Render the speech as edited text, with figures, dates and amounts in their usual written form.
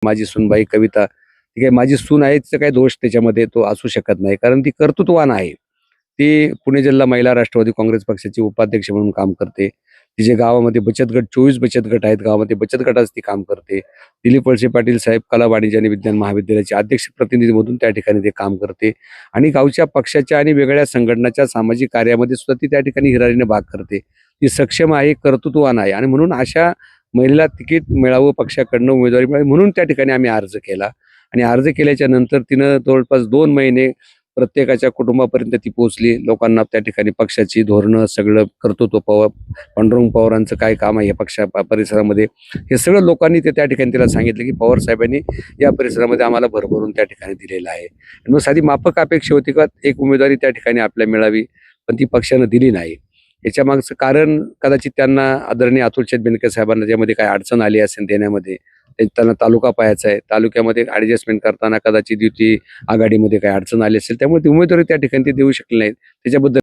माझी सूनबाई कविता, ती काही माझी सून आहे, तिचा काही दोष त्याच्यामध्ये तो असू शकत नाही, कारण ती कर्तृत्ववान आहे. ती पुणे जिल्हा महिला राष्ट्रवादी काँग्रेस पक्षाची उपाध्यक्ष म्हणून काम करते. तिचे गावामध्ये बचत गट 24 बचत गट आहेत. गावामध्ये बचत गटाचं ती काम करते. दिलीप वळसे पाटील साहेब कला वाणिज्य आणि विज्ञान महाविद्यालयाचे अध्यक्ष प्रतिनिधी म्हणून त्या ठिकाणी ते काम करते आणि गावच्या पक्षाच्या आणि वेगळ्या संघटनाच्या सामाजिक कार्यामध्ये सुद्धा ती त्या ठिकाणी हिरारीने भाग करते. ती सक्षम आहे, कर्तृत्ववान आहे आणि म्हणून अशा महिलेला तिकीट मिळावं, पक्षाकडनं उमेदवारी मिळावी म्हणून त्या ठिकाणी आम्ही अर्ज केला आणि अर्ज केल्याच्या नंतर तिनं जवळपास 2 महिने प्रत्येकाच्या कुटुंबापर्यंत ती पोहोचली. लोकांना त्या ठिकाणी पक्षाची धोरणं सगळं कर्तृत्व पांडुरंग पवारांचं काय काम आहे या परिसरामध्ये हे सगळं लोकांनी त्या ठिकाणी तिला सांगितलं की पवार साहेबांनी या परिसरामध्ये आम्हाला भरभरून त्या ठिकाणी दिलेलं आहे. आणि मग साधी माफक अपेक्षा होती का एक उमेदवारी त्या ठिकाणी आपल्याला मिळावी, पण ती पक्षानं दिली नाही. याच्या मागचं कारण कदाचित त्यांना आदरणीय अतुलचंद बेनके साहेबांना ज्यामध्ये काही अडचण आली असेल देण्यामध्ये, त्यांना तालुका पाहायचा आहे, तालुक्यामध्ये ऍडजस्टमेंट करताना कदाचित युती आघाडीमध्ये काही अडचण आली असेल, त्यामुळे ती उमेदवारी त्या ठिकाणी ते देऊ शकले नाहीत. त्याच्याबद्दल